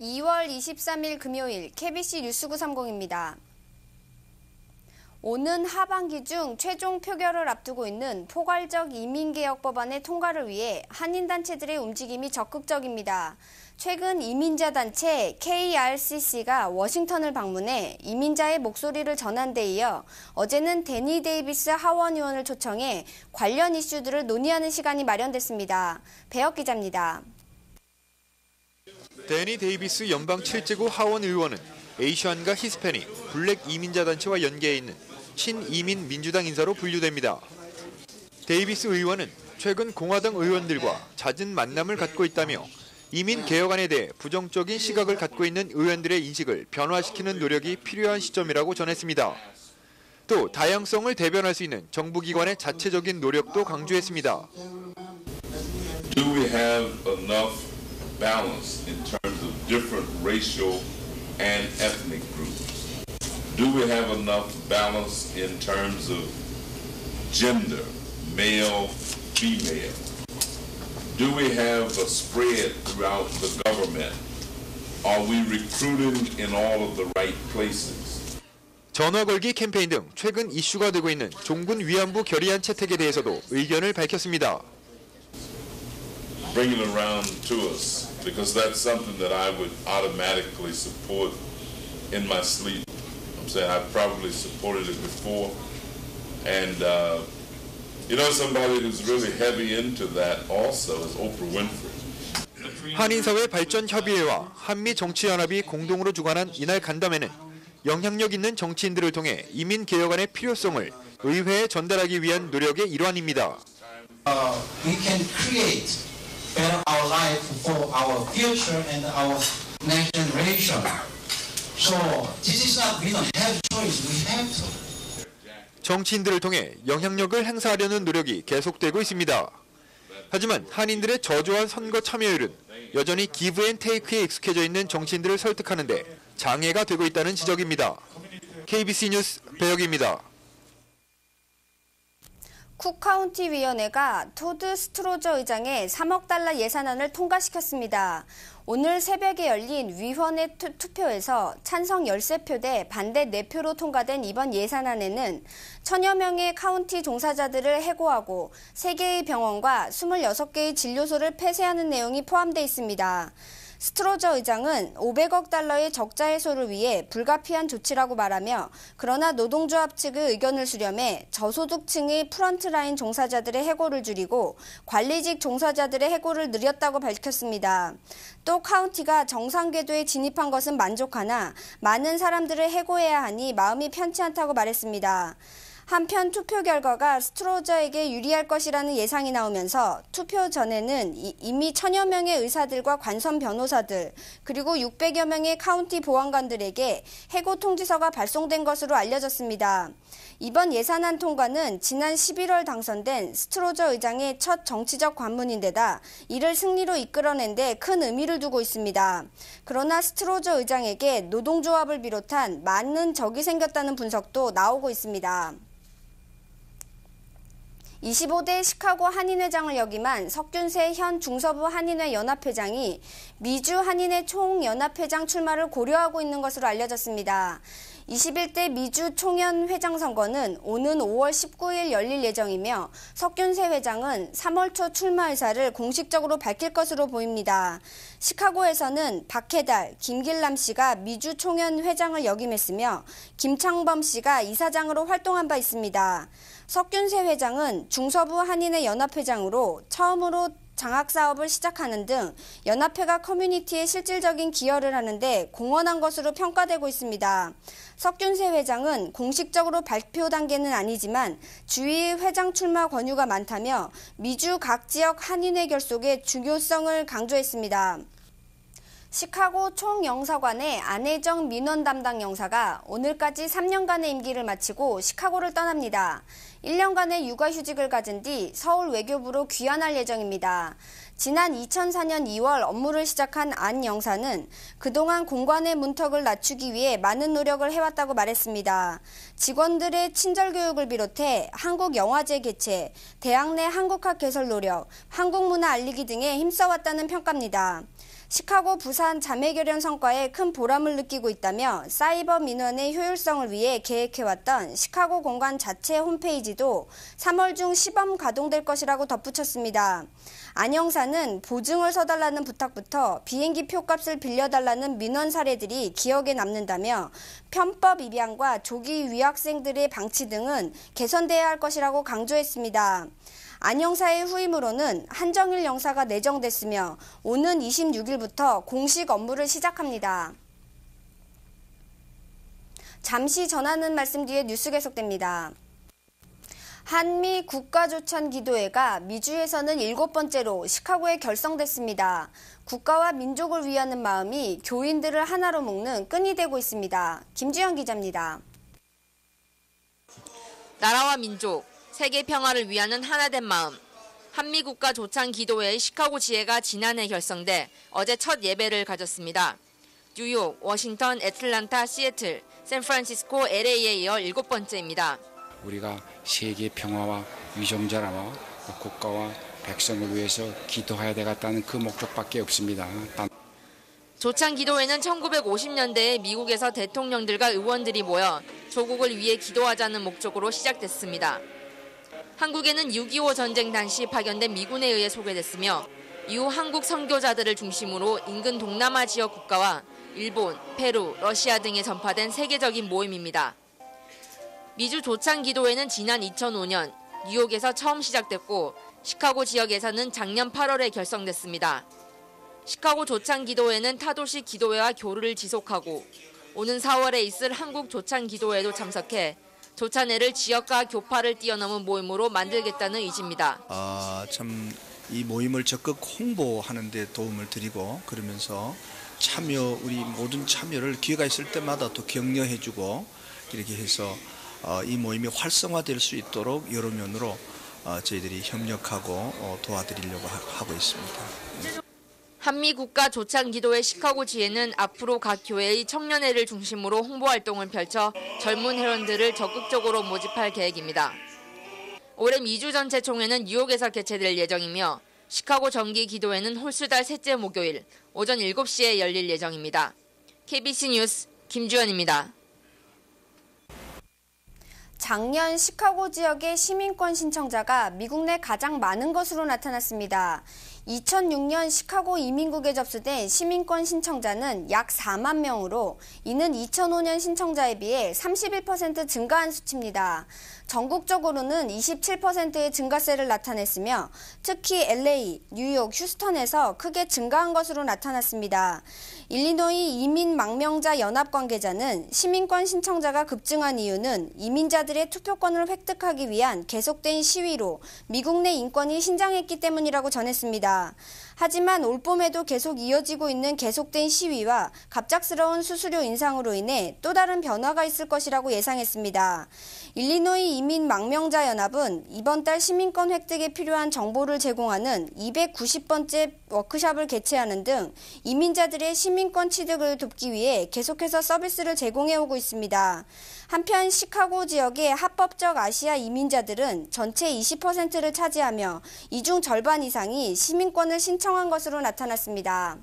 2월 23일 금요일 KBC 뉴스 930입니다. 오는 하반기 중 최종 표결을 앞두고 있는 포괄적 이민개혁 법안의 통과를 위해 한인단체들의 움직임이 적극적입니다. 최근 이민자 단체 KRCC가 워싱턴을 방문해 이민자의 목소리를 전한 데 이어 어제는 데니 데이비스 하원 의원을 초청해 관련 이슈들을 논의하는 시간이 마련됐습니다. 배역 기자입니다. 데니 데이비스 연방 7제구 하원 의원은 에이시안과 히스패닉, 블랙 이민자 단체와 연계해 있는 친이민 민주당 인사로 분류됩니다. 데이비스 의원은 최근 공화당 의원들과 잦은 만남을 갖고 있다며 이민 개혁안에 대해 부정적인 시각을 갖고 있는 의원들의 인식을 변화시키는 노력이 필요한 시점이라고 전했습니다. 또 다양성을 대변할 수 있는 정부기관의 자체적인 노력도 강조했습니다. Do we have enough balance in terms of different racial and ethnic groups? Do we have enough balance in terms of gender, male, female? Do we have a spread throughout the government? Are we recruiting in all of the right places? 전화 걸기 캠페인 등 최근 이슈가 되고 있는 종군 위안부 결의안 채택에 대해서도 의견을 밝혔습니다. Bring it around to us, because that's something that I would automatically support in my sleep. I'm saying I've probably supported it before, and somebody who's really heavy into that also is Oprah Winfrey. 한인사회 발전협의회와 한미정치연합이 공동으로 주관한 이날 간담회는 영향력 있는 정치인들을 통해 이민 개혁안의 필요성을 의회에 전달하기 위한 노력의 일환입니다. We can create better our life for our future and our next generation. So this is not we don't have choice. We have to. 정치인들을 통해 영향력을 행사하려는 노력이 계속되고 있습니다. 하지만 한인들의 저조한 선거 참여율은 여전히 기브 앤 테이크에 익숙해져 있는 정치인들을 설득하는 데 장애가 되고 있다는 지적입니다. KBC 뉴스 배역입니다. 쿡카운티위원회가 토드 스트로저 의장의 3억 달러 예산안을 통과시켰습니다. 오늘 새벽에 열린 위원회 투표에서 찬성 13표 대 반대 4표로 통과된 이번 예산안에는 1000여 명의 카운티 종사자들을 해고하고 3개의 병원과 26개의 진료소를 폐쇄하는 내용이 포함되어 있습니다. 스트로저 의장은 500억 달러의 적자 해소를 위해 불가피한 조치라고 말하며 그러나 노동조합 측의 의견을 수렴해 저소득층의 프런트라인 종사자들의 해고를 줄이고 관리직 종사자들의 해고를 늘렸다고 밝혔습니다. 또 카운티가 정상궤도에 진입한 것은 만족하나 많은 사람들을 해고해야 하니 마음이 편치 않다고 말했습니다. 한편 투표 결과가 스트로저에게 유리할 것이라는 예상이 나오면서 투표 전에는 이미 1000여 명의 의사들과 관선 변호사들 그리고 600여 명의 카운티 보안관들에게 해고 통지서가 발송된 것으로 알려졌습니다. 이번 예산안 통과는 지난 11월 당선된 스트로저 의장의 첫 정치적 관문인데다 이를 승리로 이끌어낸 데 큰 의미를 두고 있습니다. 그러나 스트로저 의장에게 노동조합을 비롯한 많은 적이 생겼다는 분석도 나오고 있습니다. 25대 시카고 한인회장을 역임한 석균세 현 중서부 한인회 연합회장이 미주 한인회 총연합회장 출마를 고려하고 있는 것으로 알려졌습니다. 21대 미주 총연회장 선거는 오는 5월 19일 열릴 예정이며 석균세 회장은 3월 초 출마 의사를 공식적으로 밝힐 것으로 보입니다. 시카고에서는 박해달, 김길남 씨가 미주 총연회장을 역임했으며 김창범 씨가 이사장으로 활동한 바 있습니다. 석균세 회장은 중서부 한인회 연합회장으로 처음으로 장학사업을 시작하는 등 연합회가 커뮤니티에 실질적인 기여를 하는데 공헌한 것으로 평가되고 있습니다. 석균세 회장은 공식적으로 발표 단계는 아니지만 주위 회장 출마 권유가 많다며 미주 각 지역 한인회 결속의 중요성을 강조했습니다. 시카고 총영사관의 안혜정 민원 담당 영사가 오늘까지 3년간의 임기를 마치고 시카고를 떠납니다. 1년간의 육아휴직을 가진 뒤 서울 외교부로 귀환할 예정입니다. 지난 2004년 2월 업무를 시작한 안 영사는 그동안 공관의 문턱을 낮추기 위해 많은 노력을 해왔다고 말했습니다. 직원들의 친절 교육을 비롯해 한국 영화제 개최, 대학 내 한국학 개설 노력, 한국 문화 알리기 등에 힘써왔다는 평가입니다. 시카고 부산 자매결연 성과에 큰 보람을 느끼고 있다며 사이버 민원의 효율성을 위해 계획해왔던 시카고 공간 자체 홈페이지도 3월 중 시범 가동될 것이라고 덧붙였습니다. 안 형사는 보증을 서달라는 부탁부터 비행기 표값을 빌려달라는 민원 사례들이 기억에 남는다며 편법 입양과 조기 유학생들의 방치 등은 개선돼야 할 것이라고 강조했습니다. 안 형사의 후임으로는 한정일 영사가 내정됐으며 오는 26일부터 공식 업무를 시작합니다. 잠시 전하는 말씀 뒤에 뉴스 계속됩니다. 한미 국가조찬기도회가 미주에서는 7번째로 시카고에 결성됐습니다. 국가와 민족을 위하는 마음이 교인들을 하나로 묶는 끈이 되고 있습니다. 김주영 기자입니다. 나라와 민족, 세계 평화를 위하는 하나된 마음. 한미국가조찬기도회의 시카고 지회가 지난해 결성돼 어제 첫 예배를 가졌습니다. 뉴욕, 워싱턴, 애틀란타, 시애틀, 샌프란시스코, LA에 이어 7번째입니다. 우리가 세계 평화와 위정자라와 국가와 백성을 위해서 기도해야 되겠다는 그 목적밖에 없습니다. 조찬기도회는 1950년대에 미국에서 대통령들과 의원들이 모여 조국을 위해 기도하자는 목적으로 시작됐습니다. 한국에는 6.25 전쟁 당시 파견된 미군에 의해 소개됐으며 이후 한국 선교자들을 중심으로 인근 동남아 지역 국가와 일본, 페루, 러시아 등에 전파된 세계적인 모임입니다. 미주 조찬기도회는 지난 2005년 뉴욕에서 처음 시작됐고 시카고 지역에서는 작년 8월에 결성됐습니다. 시카고 조찬기도회는 타도시 기도회와 교류를 지속하고 오는 4월에 있을 한국 조찬기도회에도 참석해 조찬회를 지역과 교파를 뛰어넘은 모임으로 만들겠다는 의지입니다. 참 이 모임을 적극 홍보하는 데 도움을 드리고 그러면서 우리 모든 참여를 기회가 있을 때마다 또 격려해주고 이렇게 해서 이 모임이 활성화될 수 있도록 여러 면으로 저희들이 협력하고 도와드리려고 하고 있습니다. 한미국가조찬기도회 시카고 지회는 앞으로 각 교회의 청년회를 중심으로 홍보활동을 펼쳐 젊은 회원들을 적극적으로 모집할 계획입니다. 올해 미주 전체 총회는 뉴욕에서 개최될 예정이며 시카고 정기기도회는 홀수달 셋째 목요일 오전 7시에 열릴 예정입니다. KBC 뉴스 김주연입니다. 작년 시카고 지역의 시민권 신청자가 미국 내 가장 많은 것으로 나타났습니다. 2006년 시카고 이민국에 접수된 시민권 신청자는 약 4만 명으로 이는 2005년 신청자에 비해 31% 증가한 수치입니다. 전국적으로는 27%의 증가세를 나타냈으며 특히 LA, 뉴욕, 휴스턴에서 크게 증가한 것으로 나타났습니다. 일리노이 이민 망명자 연합 관계자는 시민권 신청자가 급증한 이유는 이민자들의 투표권을 획득하기 위한 계속된 시위로 미국 내 인권이 신장했기 때문이라고 전했습니다. 하지만 올봄에도 계속 이어지고 있는 계속된 시위와 갑작스러운 수수료 인상으로 인해 또 다른 변화가 있을 것이라고 예상했습니다. 일리노이 이민 망명자 연합은 이번 달 시민권 획득에 필요한 정보를 제공하는 290번째 워크숍을 개최하는 등 이민자들의 시민권 취득을 돕기 위해 계속해서 서비스를 제공해오고 있습니다. 한편 시카고 지역의 합법적 아시아 이민자들은 전체 20%를 차지하며 이 중 절반 이상이 시민권을 신청한 것으로 나타났습니다.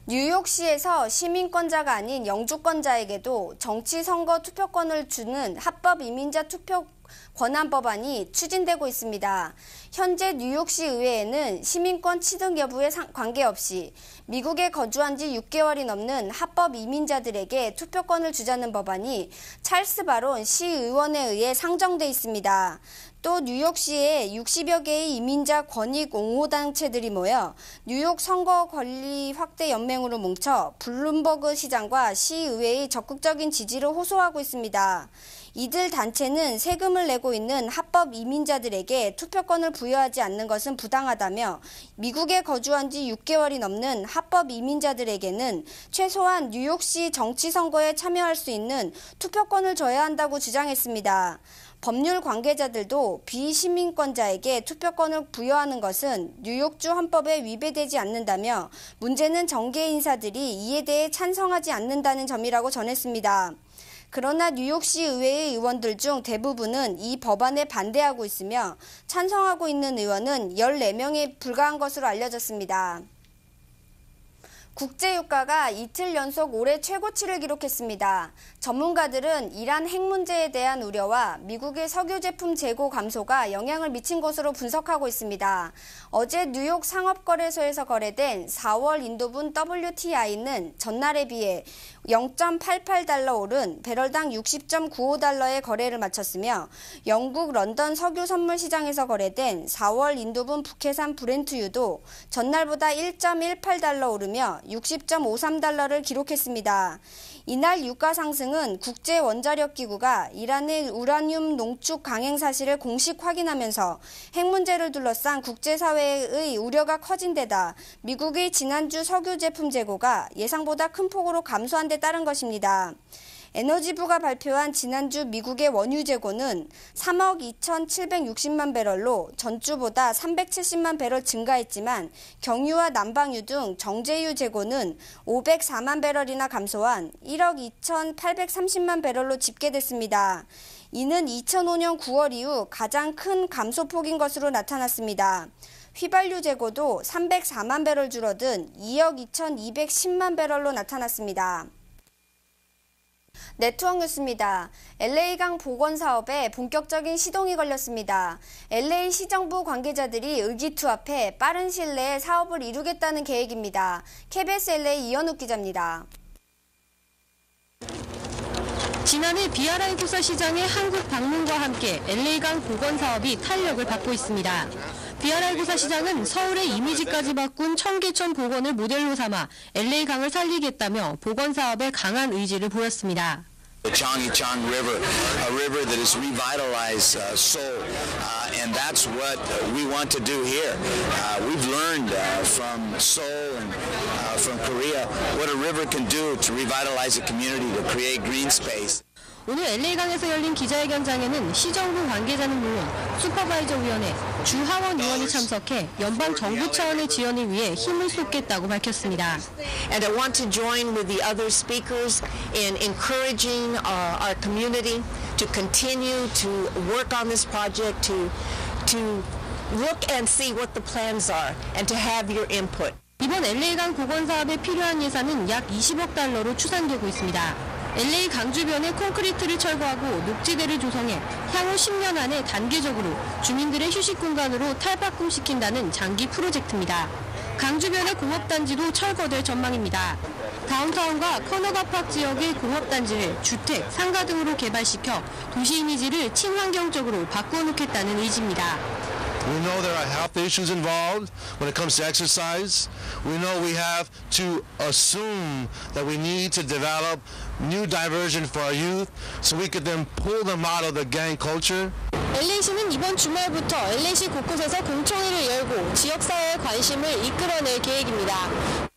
뉴욕시에서 시민권자가 아닌 영주권자에게도 정치 선거 투표권을 주는 합법 이민자 투표 권한 법안이 추진되고 있습니다. 현재 뉴욕시 의회에는 시민권 취득 여부에 관계없이 미국에 거주한 지 6개월이 넘는 합법 이민자들에게 투표권을 주자는 법안이 찰스 바론 시의원에 의해 상정돼 있습니다. 또 뉴욕시에 60여 개의 이민자 권익 옹호 단체들이 모여 뉴욕 선거 권리 확대 연맹으로 뭉쳐 블룸버그 시장과 시의회의 적극적인 지지를 호소하고 있습니다. 이들 단체는 세금을 내고 있는 합법 이민자들에게 투표권을 부여하지 않는 것은 부당하다며 미국에 거주한 지 6개월이 넘는 합법 이민자들에게는 최소한 뉴욕시 정치 선거에 참여할 수 있는 투표권을 줘야 한다고 주장했습니다. 법률 관계자들도 비시민권자에게 투표권을 부여하는 것은 뉴욕주 헌법에 위배되지 않는다며 문제는 정계 인사들이 이에 대해 찬성하지 않는다는 점이라고 전했습니다. 그러나 뉴욕시 의회의 의원들 중 대부분은 이 법안에 반대하고 있으며 찬성하고 있는 의원은 14명에 불과한 것으로 알려졌습니다. 국제유가가 이틀 연속 올해 최고치를 기록했습니다. 전문가들은 이란 핵 문제에 대한 우려와 미국의 석유 제품 재고 감소가 영향을 미친 것으로 분석하고 있습니다. 어제 뉴욕 상업거래소에서 거래된 4월 인도분 WTI는 전날에 비해 0.88달러 오른 배럴당 60.95달러의 거래를 마쳤으며 영국 런던 석유 선물 시장에서 거래된 4월 인도분 북해산 브렌트유도 전날보다 1.18달러 오르며 60.53달러를 기록했습니다. 이날 유가 상승은 국제원자력기구가 이란의 우라늄 농축 강행 사실을 공식 확인하면서 핵 문제를 둘러싼 국제사회의 우려가 커진 데다 미국의 지난주 석유 제품 재고가 예상보다 큰 폭으로 감소한 데 따른 것입니다. 에너지부가 발표한 지난주 미국의 원유 재고는 3억 2,760만 배럴로 전주보다 370만 배럴 증가했지만 경유와 난방유 등 정제유 재고는 504만 배럴이나 감소한 1억 2,830만 배럴로 집계됐습니다. 이는 2005년 9월 이후 가장 큰 감소폭인 것으로 나타났습니다. 휘발유 재고도 304만 배럴 줄어든 2억 2,210만 배럴로 나타났습니다. 네트워크 뉴스입니다. LA강 복원 사업에 본격적인 시동이 걸렸습니다. LA 시정부 관계자들이 의기투합해 빠른 시일 내에 사업을 이루겠다는 계획입니다. KBS LA 이현욱 기자입니다. 지난해 BRI 고사시장의 한국 방문과 함께 LA강 복원 사업이 탄력을 받고 있습니다. BRI 고사시장은 서울의 이미지까지 바꾼 청계천 복원을 모델로 삼아 LA강을 살리겠다며 복원 사업에 강한 의지를 보였습니다. The Cheonggyecheon River, a river that has revitalized Seoul, and that's what we want to do here. We've learned from Seoul and from Korea what a river can do to revitalize a community, to create green space. 오늘 LA강에서 열린 기자회견장에는 시정부 관계자는 물론 슈퍼바이저위원회 주하원 의원이 참석해 연방 정부 차원의 지원을 위해 힘을 쏟겠다고 밝혔습니다. And I want to join with the other speakers in encouraging our community to continue to work on this project, to look and see what the plans are, and to have your input. 이번 LA강 복원 사업에 필요한 예산은 약 20억 달러로 추산되고 있습니다. LA 강 주변에 콘크리트를 철거하고 녹지대를 조성해 향후 10년 안에 단계적으로 주민들의 휴식 공간으로 탈바꿈시킨다는 장기 프로젝트입니다. 강 주변의 공업단지도 철거될 전망입니다. 다운타운과 커너가팍 지역의 공업단지를 주택, 상가 등으로 개발시켜 도시 이미지를 친환경적으로 바꾸어놓겠다는 의지입니다. We know there are health issues involved when it comes to exercise. We know we have to assume that we need to develop new diversion for our youth so we could then pull them out of the gang culture. LA시는 이번 주말부터 LA시 곳곳에서 공청회를 열고 지역사회의 관심을 이끌어낼 계획입니다.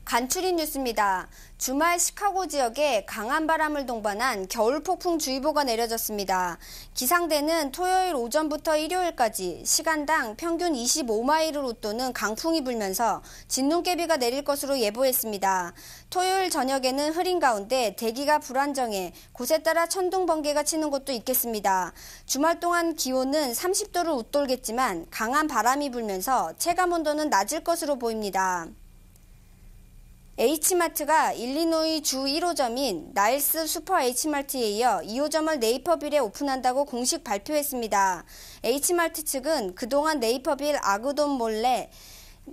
간추린 뉴스입니다. 주말 시카고 지역에 강한 바람을 동반한 겨울폭풍주의보가 내려졌습니다. 기상대는 토요일 오전부터 일요일까지 시간당 평균 25마일을 웃도는 강풍이 불면서 진눈깨비가 내릴 것으로 예보했습니다. 토요일 저녁에는 흐린 가운데 대기가 불안정해 곳에 따라 천둥 번개가 치는 곳도 있겠습니다. 주말 동안 기온은 30도를 웃돌겠지만 강한 바람이 불면서 체감온도는 낮을 것으로 보입니다. H마트가 일리노이 주 1호점인 나일스 슈퍼 H마트에 이어 2호점을 네이버빌에 오픈한다고 공식 발표했습니다. H마트 측은 그동안 네이버빌 아그돈 몰래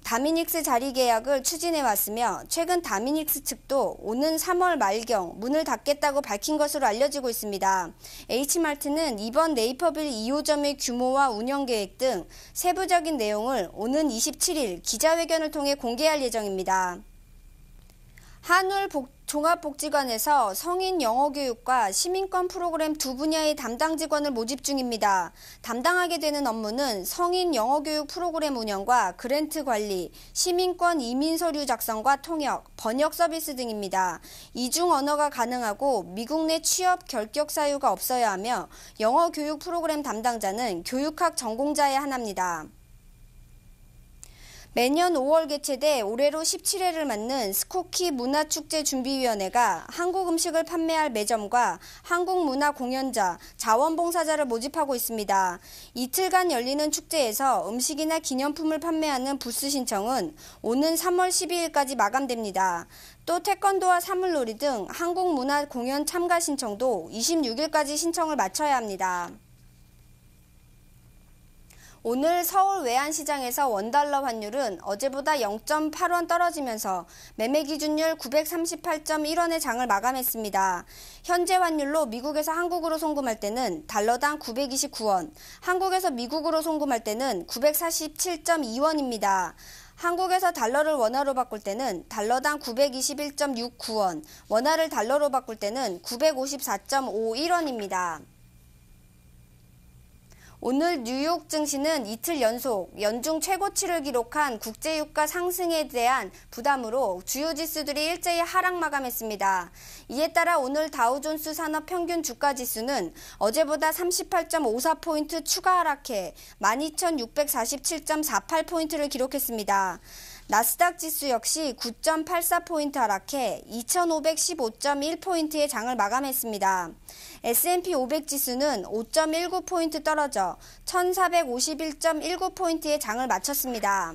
다미닉스 자리 계약을 추진해왔으며 최근 다미닉스 측도 오는 3월 말경 문을 닫겠다고 밝힌 것으로 알려지고 있습니다. H마트는 이번 네이버빌 2호점의 규모와 운영 계획 등 세부적인 내용을 오는 27일 기자회견을 통해 공개할 예정입니다. 한울 종합복지관에서 성인 영어교육과 시민권 프로그램 두 분야의 담당 직원을 모집 중입니다. 담당하게 되는 업무는 성인 영어교육 프로그램 운영과 그랜트 관리, 시민권 이민 서류 작성과 통역, 번역 서비스 등입니다. 이중 언어가 가능하고 미국 내 취업 결격 사유가 없어야 하며 영어교육 프로그램 담당자는 교육학 전공자에 한합니다. 매년 5월 개최돼 올해로 17회를 맞는 스코키 문화축제준비위원회가 한국 음식을 판매할 매점과 한국 문화 공연자, 자원봉사자를 모집하고 있습니다. 이틀간 열리는 축제에서 음식이나 기념품을 판매하는 부스 신청은 오는 3월 12일까지 마감됩니다. 또 태권도와 사물놀이 등 한국 문화 공연 참가 신청도 26일까지 신청을 마쳐야 합니다. 오늘 서울 외환시장에서 원달러 환율은 어제보다 0.8원 떨어지면서 매매 기준율 938.1원의 장을 마감했습니다. 현재 환율로 미국에서 한국으로 송금할 때는 달러당 929원, 한국에서 미국으로 송금할 때는 947.2원입니다. 한국에서 달러를 원화로 바꿀 때는 달러당 921.69원, 원화를 달러로 바꿀 때는 954.51원입니다. 오늘 뉴욕 증시는 이틀 연속 연중 최고치를 기록한 국제유가 상승에 대한 부담으로 주요 지수들이 일제히 하락 마감했습니다. 이에 따라 오늘 다우존스 산업 평균 주가 지수는 어제보다 38.54포인트 추가 하락해 12,647.48포인트를 기록했습니다. 나스닥 지수 역시 9.84포인트 하락해 2,515.1포인트의 장을 마감했습니다. S&P 500 지수는 5.19포인트 떨어져 1,451.19포인트의 장을 마쳤습니다.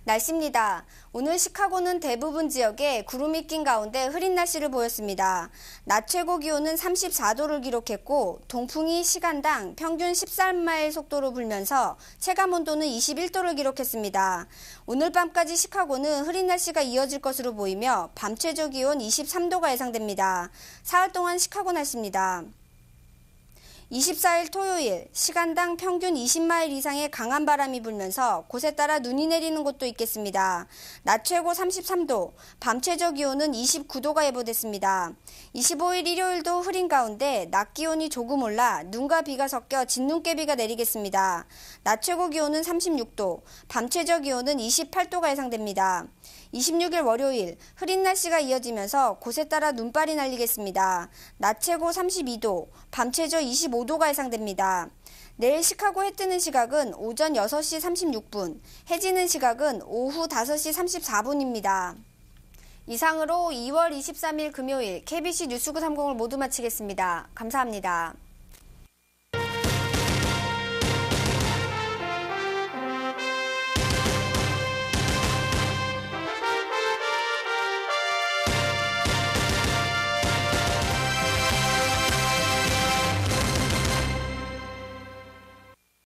날씨입니다. 오늘 시카고는 대부분 지역에 구름이 낀 가운데 흐린 날씨를 보였습니다. 낮 최고 기온은 34도를 기록했고 동풍이 시간당 평균 13마일 속도로 불면서 체감 온도는 21도를 기록했습니다. 오늘 밤까지 시카고는 흐린 날씨가 이어질 것으로 보이며 밤 최저 기온 23도가 예상됩니다. 사흘 동안 시카고 날씨입니다. 24일 토요일 시간당 평균 20마일 이상의 강한 바람이 불면서 곳에 따라 눈이 내리는 곳도 있겠습니다. 낮 최고 33도, 밤 최저 기온은 29도가 예보됐습니다. 25일 일요일도 흐린 가운데 낮 기온이 조금 올라 눈과 비가 섞여 진눈깨비가 내리겠습니다. 낮 최고 기온은 36도, 밤 최저 기온은 28도가 예상됩니다. 26일 월요일 흐린 날씨가 이어지면서 곳에 따라 눈발이 날리겠습니다. 낮 최고 32도, 밤 최저 25도가 예상됩니다. 내일 시카고 해 뜨는 시각은 오전 6시 36분, 해 지는 시각은 오후 5시 34분입니다. 이상으로 2월 23일 금요일 KBC 뉴스 930을 모두 마치겠습니다. 감사합니다.